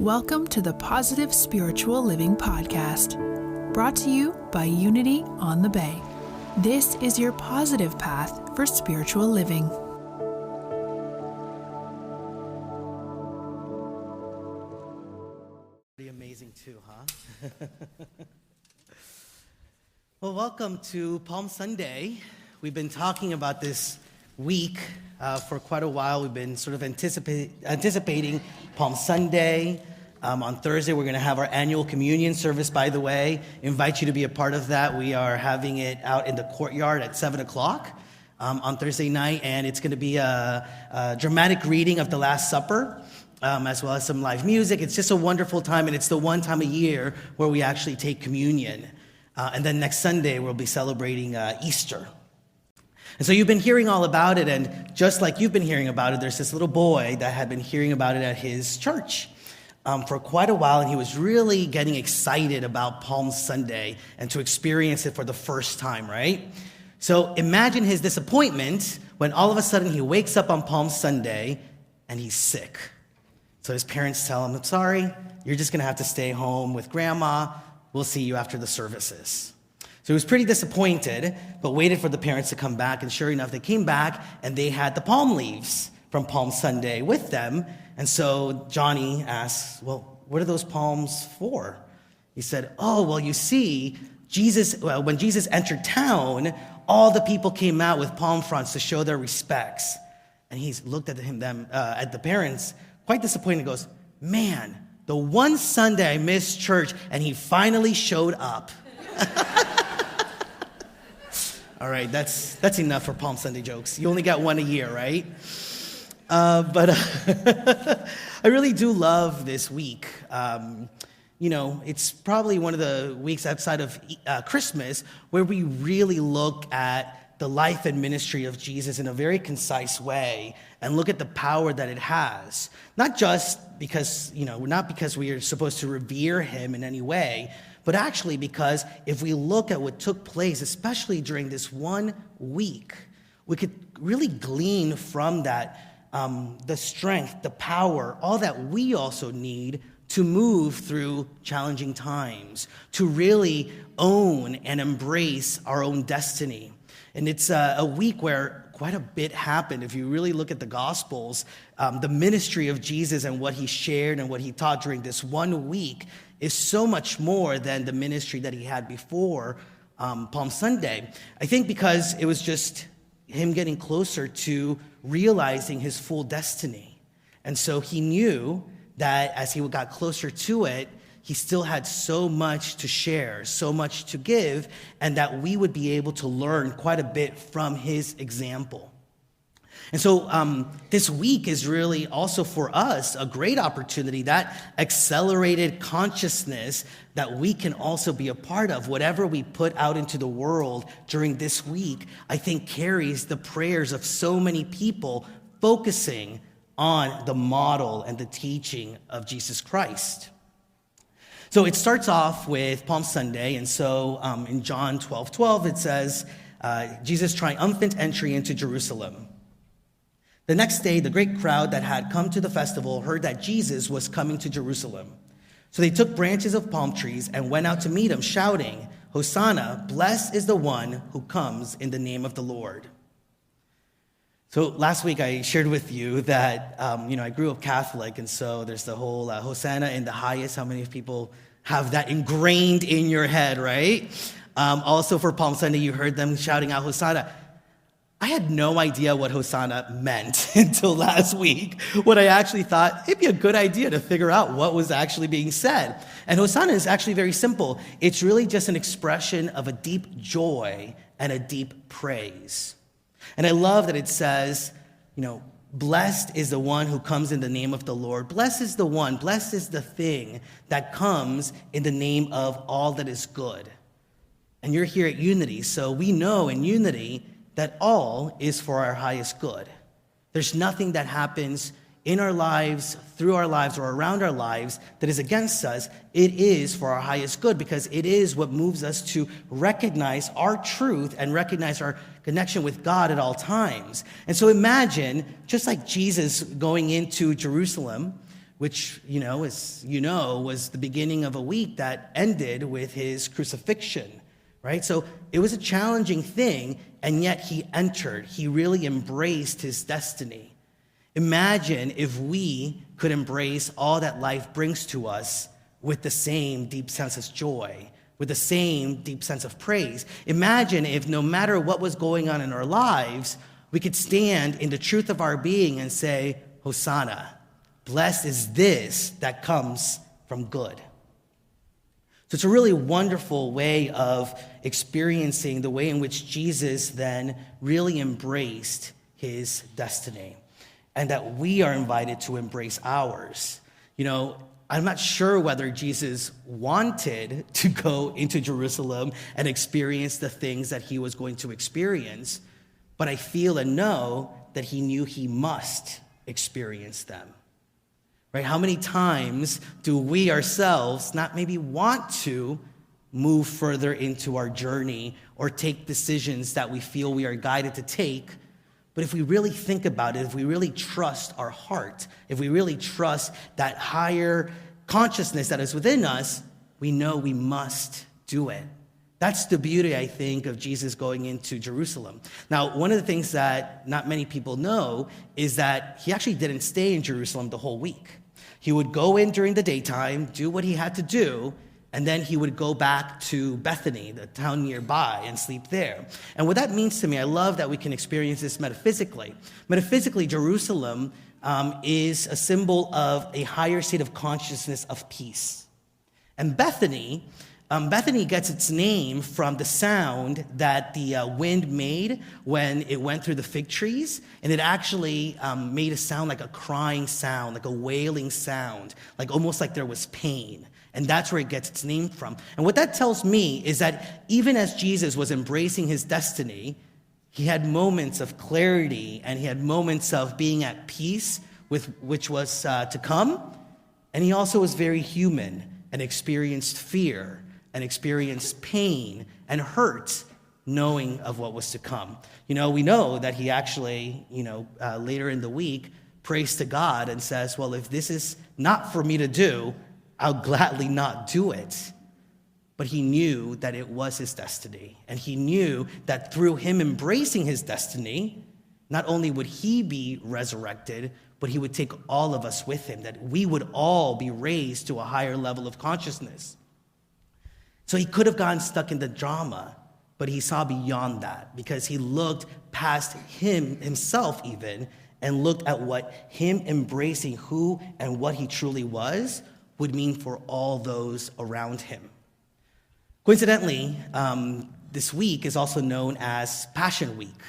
Welcome to the Positive Spiritual Living Podcast, brought to you by Unity on the Bay. This is your positive path for spiritual living. Pretty amazing too, huh? Well, welcome to Palm Sunday. We've been talking about this week for quite a while. We've been sort of anticipating Palm Sunday. On Thursday, we're going to have our annual communion service, by the way. Invite you to be a part of that. We are having it out in the courtyard at 7 o'clock on Thursday night, and it's going to be a dramatic reading of the Last Supper, as well as some live music. It's just a wonderful time, and it's the one time a year where we actually take communion. And then next Sunday, we'll be celebrating Easter. And so you've been hearing all about it, and just like you've been hearing about it, there's this little boy that had been hearing about it at his church for quite a while, and he was really getting excited about Palm Sunday and to experience it for the first time, right? So imagine his disappointment when all of a sudden he wakes up on Palm Sunday and he's sick. So his parents tell him, "I'm sorry, you're just going to have to stay home with Grandma. We'll see you after the services." So he was pretty disappointed, but waited for the parents to come back. And sure enough, they came back and they had the palm leaves from Palm Sunday with them. And so Johnny asks, "Well, what are those palms for?" He said, "Oh, well, you see, when Jesus entered town, all the people came out with palm fronds to show their respects." And he's looked at at the parents, quite disappointed, and goes, "Man, the one Sunday I missed church, and he finally showed up." All right, that's enough for Palm Sunday jokes. You only got one a year, right? But I really do love this week. It's probably one of the weeks outside of Christmas where we really look at the life and ministry of Jesus in a very concise way and look at the power that it has. Not just because, not because we are supposed to revere him in any way, but actually because if we look at what took place, especially during this one week, we could really glean from that the strength, the power, all that we also need to move through challenging times, to really own and embrace our own destiny. And it's a week where quite a bit happened. If you really look at the Gospels, the ministry of Jesus and what he shared and what he taught during this one week is so much more than the ministry that he had before Palm Sunday. I think because it was just him getting closer to realizing his full destiny. And so he knew that as he got closer to it, he still had so much to share, so much to give, and that we would be able to learn quite a bit from his example. And so this week is really also for us a great opportunity, that accelerated consciousness that we can also be a part of. Whatever we put out into the world during this week, I think carries the prayers of so many people focusing on the model and the teaching of Jesus Christ. So it starts off with Palm Sunday, and so in John 12:12 it says, Jesus' triumphant entry into Jerusalem. The next day, the great crowd that had come to the festival heard that Jesus was coming to Jerusalem. So they took branches of palm trees and went out to meet him, shouting, "Hosanna, blessed is the one who comes in the name of the Lord." So last week I shared with you that, I grew up Catholic, and so there's the whole Hosanna in the highest. How many people have that ingrained in your head, right? Also for Palm Sunday, you heard them shouting out Hosanna. I had no idea what Hosanna meant until last week, when I actually thought it'd be a good idea to figure out what was actually being said. And Hosanna is actually very simple. It's really just an expression of a deep joy and a deep praise. And I love that it says, blessed is the one who comes in the name of the Lord. Blessed is the one, blessed is the thing that comes in the name of all that is good. And you're here at Unity, so we know in Unity that all is for our highest good. There's nothing that happens in our lives, through our lives, or around our lives that is against us. It is for our highest good, because it is what moves us to recognize our truth and recognize our connection with God at all times. And so imagine, just like Jesus going into Jerusalem which, was the beginning of a week that ended with his crucifixion, right? So it was a challenging thing, and yet he entered. He really embraced his destiny. Imagine if we could embrace all that life brings to us with the same deep sense of joy, with the same deep sense of praise. Imagine if no matter what was going on in our lives, we could stand in the truth of our being and say, Hosanna, blessed is this that comes from good. So it's a really wonderful way of experiencing the way in which Jesus then really embraced his destiny, and that we are invited to embrace ours. I'm not sure whether Jesus wanted to go into Jerusalem and experience the things that he was going to experience, but I feel and know that he knew he must experience them. Right? How many times do we ourselves not maybe want to move further into our journey or take decisions that we feel we are guided to take? But if we really think about it, if we really trust our heart, if we really trust that higher consciousness that is within us, we know we must do it. That's the beauty, I think, of Jesus going into Jerusalem. Now, one of the things that not many people know is that he actually didn't stay in Jerusalem the whole week. He would go in during the daytime, do what he had to do, and then he would go back to Bethany, the town nearby, and sleep there. And what that means to me, I love that we can experience this metaphysically. Metaphysically, Jerusalem is a symbol of a higher state of consciousness of peace. And Bethany gets its name from the sound that the wind made when it went through the fig trees. And it actually made a sound like a crying sound, like a wailing sound, like almost like there was pain. And that's where it gets its name from. And what that tells me is that even as Jesus was embracing his destiny, he had moments of clarity and he had moments of being at peace with which was to come. And he also was very human and experienced fear and experienced pain and hurt, knowing of what was to come. We know that he actually, later in the week, prays to God and says, well, if this is not for me to do, I'll gladly not do it. But he knew that it was his destiny. And he knew that through him embracing his destiny, not only would he be resurrected, but he would take all of us with him, that we would all be raised to a higher level of consciousness. So he could have gotten stuck in the drama, but he saw beyond that because he looked past himself even, and looked at what him embracing who and what he truly was would mean for all those around him. Coincidentally, this week is also known as Passion Week.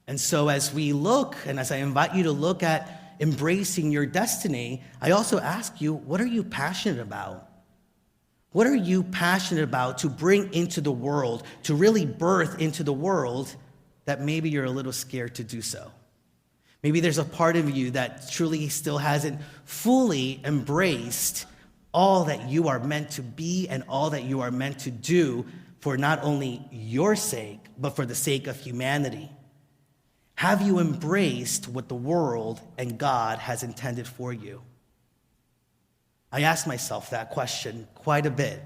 And so as we look, and as I invite you to look at embracing your destiny, I also ask you, what are you passionate about? What are you passionate about to bring into the world, to really birth into the world that maybe you're a little scared to do so? Maybe there's a part of you that truly still hasn't fully embraced all that you are meant to be and all that you are meant to do for not only your sake, but for the sake of humanity. Have you embraced what the world and God has intended for you? I ask myself that question quite a bit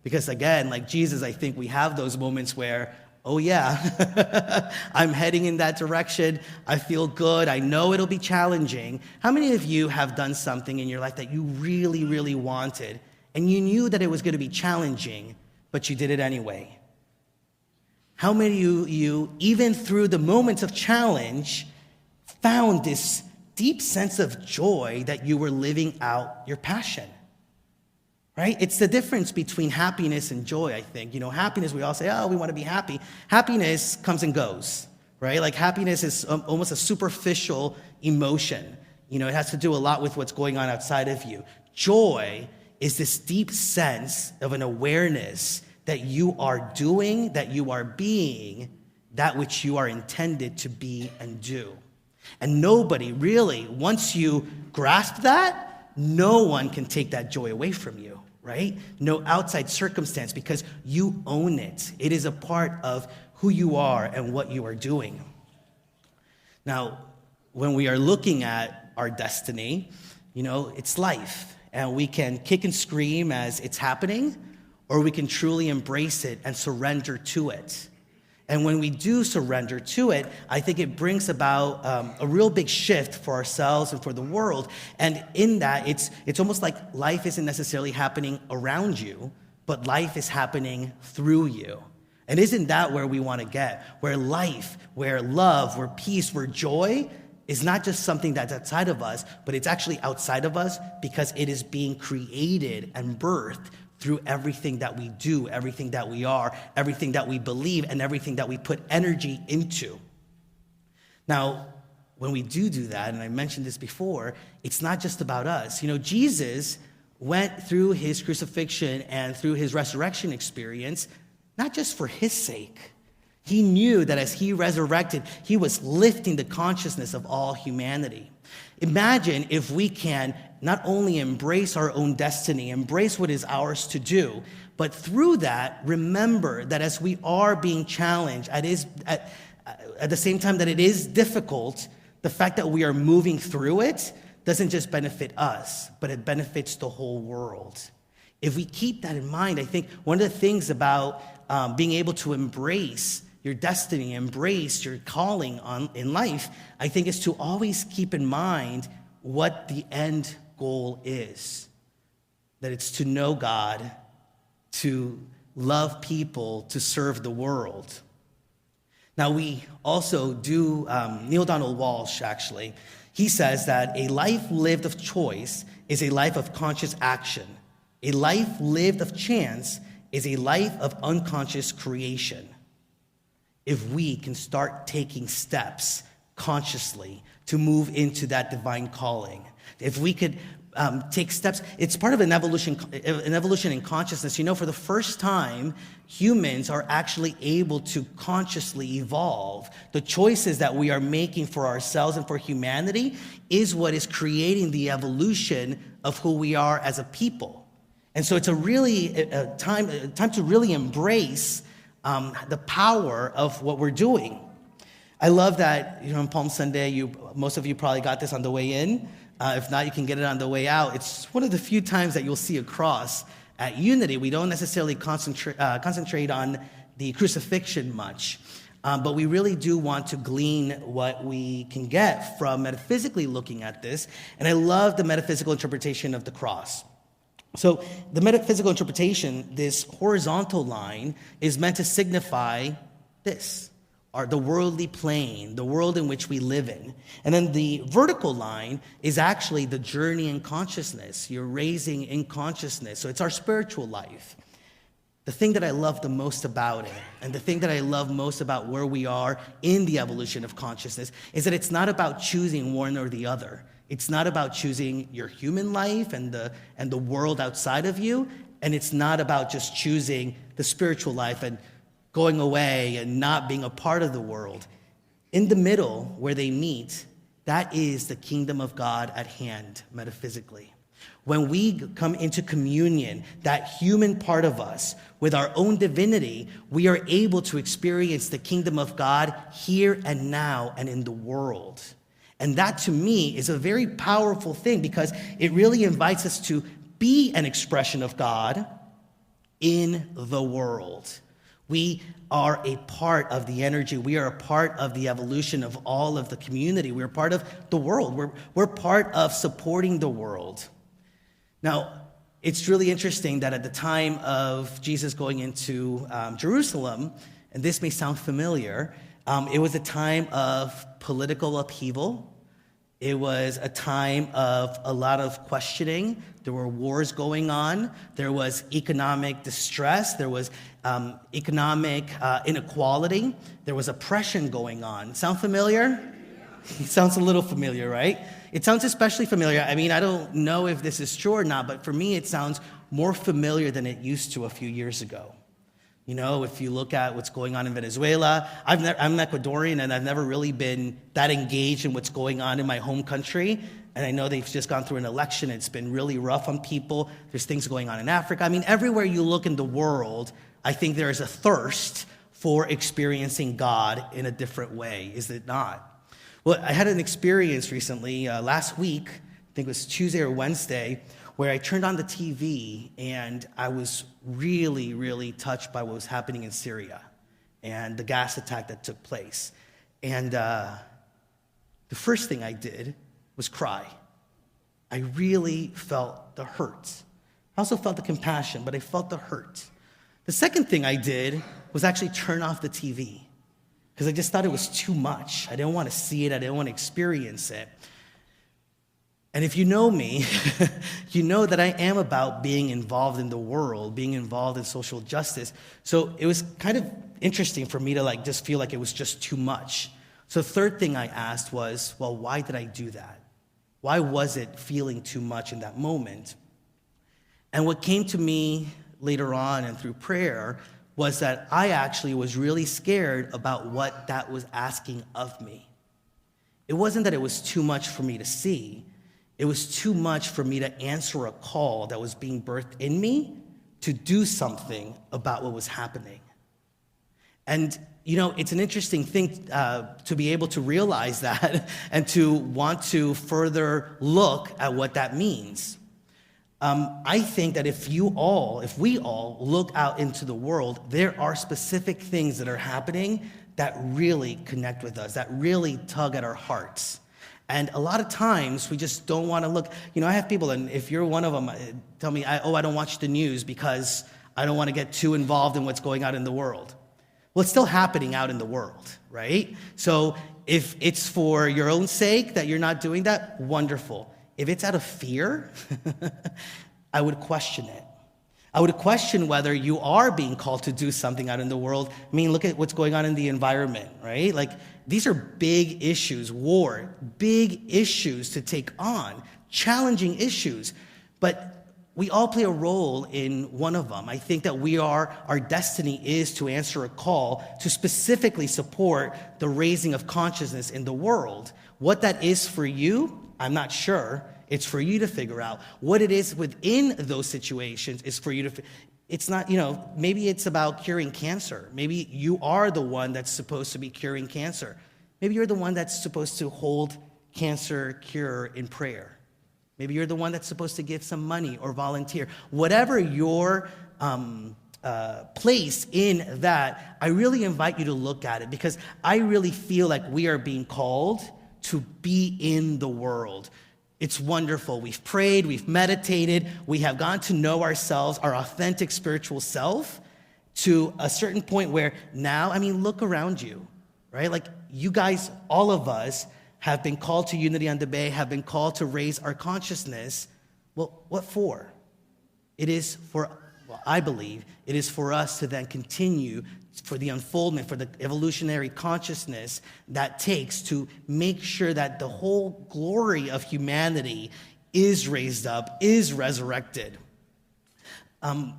because, again, like Jesus, I think we have those moments where, oh yeah, I'm heading in that direction. I feel good. I know it'll be challenging. How many of you have done something in your life that you really, really wanted and you knew that it was going to be challenging, but you did it anyway? How many of you, even through the moments of challenge, found this deep sense of joy that you were living out your passion? Right? It's the difference between happiness and joy, I think. Happiness, we all say, oh, we want to be happy. Happiness comes and goes, right? Like happiness is almost a superficial emotion. It has to do a lot with what's going on outside of you. Joy is this deep sense of an awareness that you are doing, that you are being that which you are intended to be and do. And nobody really, once you grasp that, no one can take that joy away from you, right? No outside circumstance, because you own it. It is a part of who you are and what you are doing. Now, when we are looking at our destiny, It's life. And we can kick and scream as it's happening, or we can truly embrace it and surrender to it. And when we do surrender to it, I think it brings about a real big shift for ourselves and for the world. And in that, it's almost like life isn't necessarily happening around you, but life is happening through you. And isn't that where we want to get? Where life, where love, where peace, where joy is not just something that's outside of us, but it's actually outside of us because it is being created and birthed through everything that we do, everything that we are, everything that we believe, and everything that we put energy into. Now, when we do that, and I mentioned this before, it's not just about us. Jesus went through his crucifixion and through his resurrection experience, not just for his sake. He knew that as he resurrected, he was lifting the consciousness of all humanity. Imagine if we can not only embrace our own destiny, embrace what is ours to do, but through that, remember that as we are being challenged, at the same time that it is difficult, the fact that we are moving through it doesn't just benefit us, but it benefits the whole world. If we keep that in mind, I think one of the things about being able to embrace your destiny, embrace your calling in life, I think is to always keep in mind what the end goal is. That it's to know God, to love people, to serve the world. Now we also do, Neil Donald Walsh actually, he says that a life lived of choice is a life of conscious action. A life lived of chance is a life of unconscious creation. If we can start taking steps consciously to move into that divine calling, if we could take steps, it's part of an evolution in consciousness. For the first time, humans are actually able to consciously evolve. The choices that we are making for ourselves and for humanity is what is creating the evolution of who we are as a people. And so it's a time to really embrace the power of what we're doing. I love that, on Palm Sunday, most of you probably got this on the way in. If not, you can get it on the way out. It's one of the few times that you'll see a cross at Unity. We don't necessarily concentrate on the crucifixion much, but we really do want to glean what we can get from metaphysically looking at this. And I love the metaphysical interpretation of the cross. So the metaphysical interpretation, this horizontal line, is meant to signify this, the worldly plane, the world in which we live in. And then the vertical line is actually the journey in consciousness. You're raising in consciousness. So it's our spiritual life. The thing that I love the most about it, and the thing that I love most about where we are in the evolution of consciousness, is that it's not about choosing one or the other. It's not about choosing your human life and the world outside of you, and it's not about just choosing the spiritual life and going away and not being a part of the world. In the middle, where they meet, that is the kingdom of God at hand, metaphysically. When we come into communion, that human part of us, with our own divinity, we are able to experience the kingdom of God here and now and in the world. And that, to me, is a very powerful thing because it really invites us to be an expression of God in the world. We are a part of the energy. We are a part of the evolution of all of the community. We're part of the world. We're part of supporting the world. Now, it's really interesting that at the time of Jesus going into Jerusalem, and this may sound familiar, it was a time of political upheaval. It was a time of a lot of questioning. There were wars going on. There was economic distress. There was economic inequality. There was oppression going on. Sound familiar? It sounds a little familiar, right? It sounds especially familiar. I mean, I don't know if this is true or not, but for me, it sounds more familiar than it used to a few years ago. If you look at what's going on in Venezuela, I'm an Ecuadorian, and I've never really been that engaged in what's going on in my home country. And I know they've just gone through an election. It's been really rough on people. There's things going on in Africa. I mean, everywhere you look in the world, I think there is a thirst for experiencing God in a different way, is it not? Well, I had an experience recently, last week, think it was Tuesday or Wednesday, where I turned on the TV and I was really, really touched by what was happening in Syria and the gas attack that took place. And the first thing I did was cry. I really felt the hurt. I also felt the compassion, but I felt the hurt. The second thing I did was actually turn off the TV because I just thought it was too much. I didn't want to see it. I didn't want to experience it. And if you know me, you know that I am about being involved in the world, being involved in social justice. So it was kind of interesting for me to just feel like it was just too much. So the third thing I asked was, well, why did I do that? Why was it feeling too much in that moment? And what came to me later on and through prayer was that I actually was really scared about what that was asking of me. It wasn't that it was too much for me to see. It was too much for me to answer a call that was being birthed in me to do something about what was happening. And, it's an interesting thing to be able to realize that and to want to further look at what that means. I think that if we all look out into the world, there are specific things that are happening that really connect with us, that really tug at our hearts. And a lot of times, we just don't want to look. I have people, and if you're one of them, tell me, I don't watch the news because I don't want to get too involved in what's going on in the world. Well, it's still happening out in the world, right? So if it's for your own sake that you're not doing that, wonderful. If it's out of fear, I would question it. I would question whether you are being called to do something out in the world. I mean, look at what's going on in the environment, right? These are big issues, war, big issues to take on, challenging issues. But we all play a role in one of them. I think that our destiny is to answer a call to specifically support the raising of consciousness in the world. What that is for you, I'm not sure. It's for you to figure out. What it is within those situations is for you to. It's not, maybe it's about curing cancer. Maybe you are the one that's supposed to be curing cancer. Maybe you're the one that's supposed to hold cancer cure in prayer. Maybe you're the one that's supposed to give some money or volunteer. Whatever your place in that, I really invite you to look at it because I really feel like we are being called to be in the world. It's wonderful. We've prayed, we've meditated, we have gotten to know ourselves, our authentic spiritual self, to a certain point where now, look around you, right? You guys, all of us, have been called to unity on the Bay, have been called to raise our consciousness. Well, what for? I believe, it is for us to then continue for the unfoldment, for the evolutionary consciousness that takes to make sure that the whole glory of humanity is raised up, is resurrected.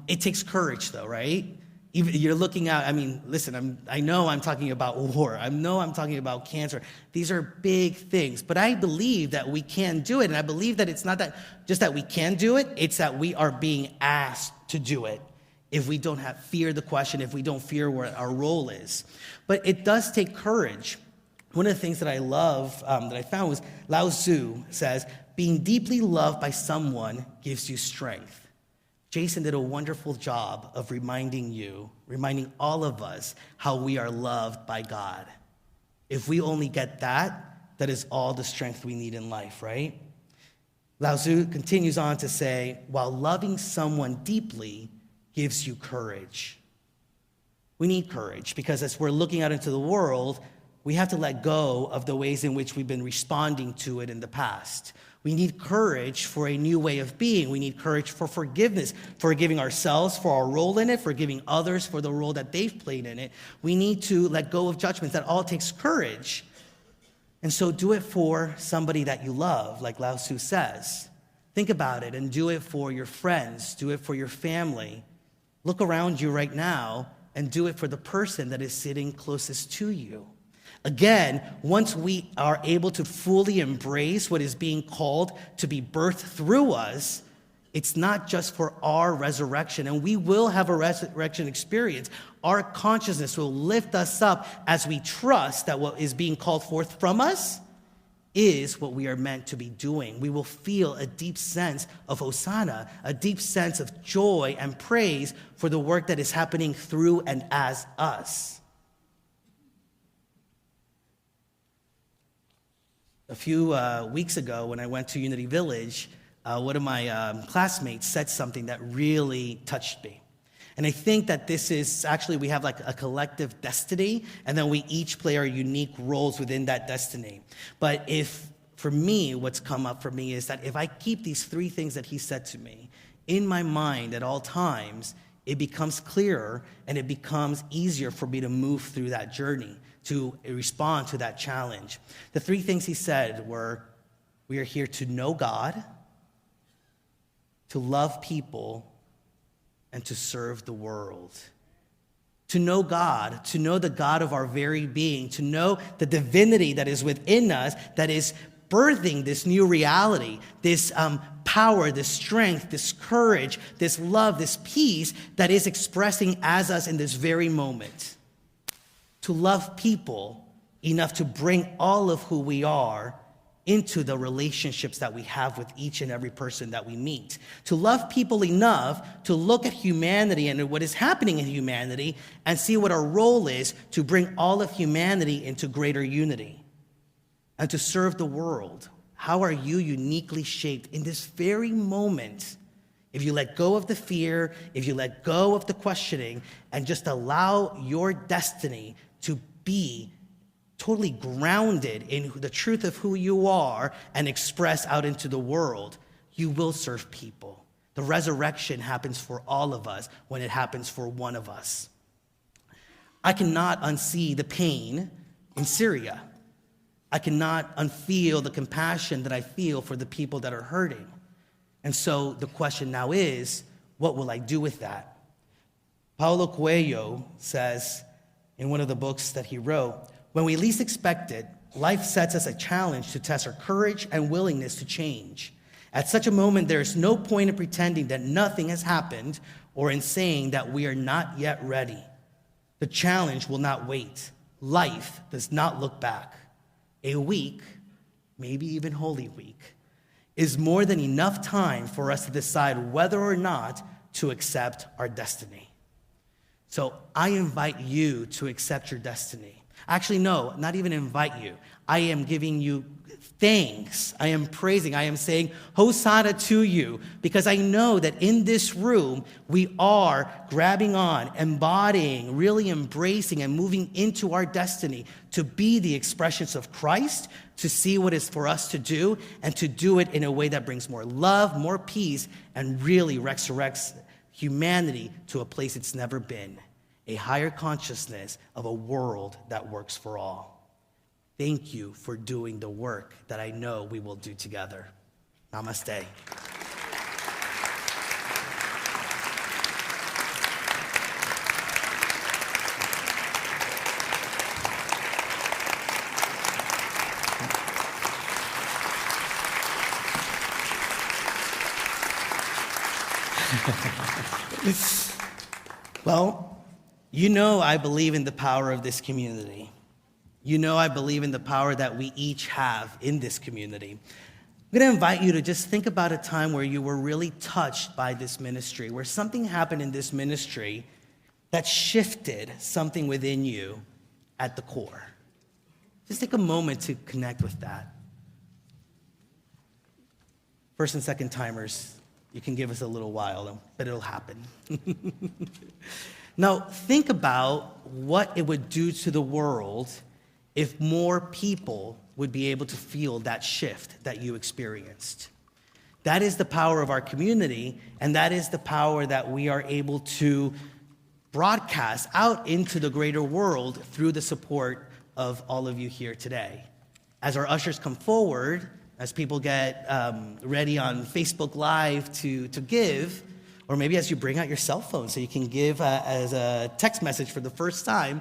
It takes courage, though, right? Even you're looking at, listen, I know I'm talking about war. I know I'm talking about cancer. These are big things. But I believe that we can do it. And I believe that it's not that just that we can do it. It's that we are being asked to do it. If we don't fear the question, if we don't fear what our role is. But it does take courage. One of the things that I love, that I found was Lao Tzu says, being deeply loved by someone gives you strength. Jason did a wonderful job of reminding all of us how we are loved by God. If we only get that, that is all the strength we need in life, right? Lao Tzu continues on to say, while loving someone deeply gives you courage. We need courage because as we're looking out into the world, we have to let go of the ways in which we've been responding to it in the past. We need courage for a new way of being. We need courage for forgiveness, forgiving ourselves for our role in it, forgiving others for the role that they've played in it. We need to let go of judgments. That all takes courage. And so do it for somebody that you love, like Lao Tzu says. Think about it and do it for your friends. Do it for your family. Look around you right now and do it for the person that is sitting closest to you. Again, once we are able to fully embrace what is being called to be birthed through us, it's not just for our resurrection, and we will have a resurrection experience. Our consciousness will lift us up as we trust that what is being called forth from us is what we are meant to be doing. We will feel a deep sense of Hosanna, a deep sense of joy and praise for the work that is happening through and as us. A few weeks ago when I went to Unity Village, one of my classmates said something that really touched me. And I think that this is actually, we have like a collective destiny, and then we each play our unique roles within that destiny. But for me, what's come up for me is that if I keep these three things that he said to me in my mind at all times, it becomes clearer and it becomes easier for me to move through that journey, to respond to that challenge. The three things he said were, we are here to know God, to love people, and to serve the world. To know God, to know the God of our very being, to know the divinity that is within us, that is birthing this new reality, this power, this strength, this courage, this love, this peace that is expressing as us in this very moment. To love people enough to bring all of who we are into the relationships that we have with each and every person that we meet. To love people enough to look at humanity and what is happening in humanity and see what our role is to bring all of humanity into greater unity. And to serve the world. How are you uniquely shaped in this very moment? If you let go of the fear, if you let go of the questioning, and just allow your destiny to be totally grounded in the truth of who you are and express out into the world, you will serve people. The resurrection happens for all of us when it happens for one of us. I cannot unsee the pain in Syria. I cannot unfeel the compassion that I feel for the people that are hurting. And so the question now is, what will I do with that? Paulo Coelho says in one of the books that he wrote, when we least expect it, life sets us a challenge to test our courage and willingness to change. At such a moment, there is no point in pretending that nothing has happened or in saying that we are not yet ready. The challenge will not wait. Life does not look back. A week, maybe even Holy Week, is more than enough time for us to decide whether or not to accept our destiny. So I invite you to accept your destiny. Actually, no, not even invite you. I am giving you thanks. I am praising. I am saying Hosanna to you because I know that in this room, we are grabbing on, embodying, really embracing and moving into our destiny to be the expressions of Christ, to see what is for us to do, and to do it in a way that brings more love, more peace, and really resurrects humanity to a place it's never been. A higher consciousness of a world that works for all. Thank you for doing the work that I know we will do together. Namaste. Well, you know I believe in the power of this community. You know I believe in the power that we each have in this community. I'm going to invite you to just think about a time where you were really touched by this ministry, where something happened in this ministry that shifted something within you at the core. Just take a moment to connect with that. First and second timers, you can give us a little while, but it'll happen. Now, think about what it would do to the world if more people would be able to feel that shift that you experienced. That is the power of our community, and that is the power that we are able to broadcast out into the greater world through the support of all of you here today. As our ushers come forward, as people get ready on Facebook Live to give, or maybe as you bring out your cell phone so you can give as a text message for the first time,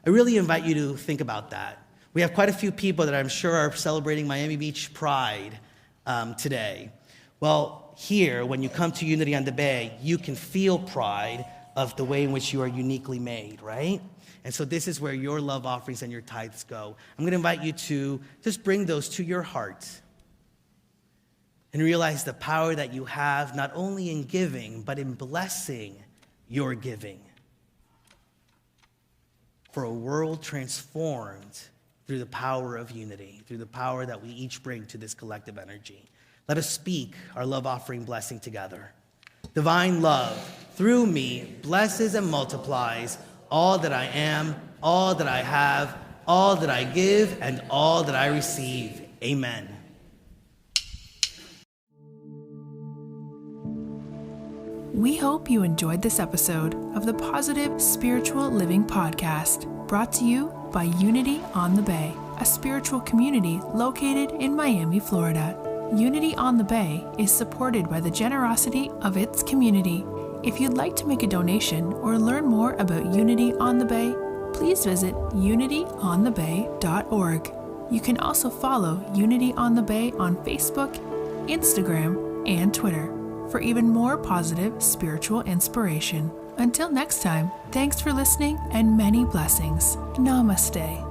I really invite you to think about that. We have quite a few people that I'm sure are celebrating Miami Beach Pride today. Well, here, when you come to Unity on the Bay, you can feel pride of the way in which you are uniquely made, right? And so this is where your love offerings and your tithes go. I'm going to invite you to just bring those to your heart and realize the power that you have not only in giving, but in blessing your giving for a world transformed through the power of unity, through the power that we each bring to this collective energy. Let us speak our love offering blessing together. Divine love, through me, blesses and multiplies all that I am, all that I have, all that I give, and all that I receive. Amen. We hope you enjoyed this episode of the Positive Spiritual Living Podcast, brought to you by Unity on the Bay, a spiritual community located in Miami, Florida. Unity on the Bay is supported by the generosity of its community. If you'd like to make a donation or learn more about Unity on the Bay, please visit unityonthebay.org. You can also follow Unity on the Bay on Facebook, Instagram, and Twitter for even more positive spiritual inspiration. Until next time, thanks for listening and many blessings. Namaste.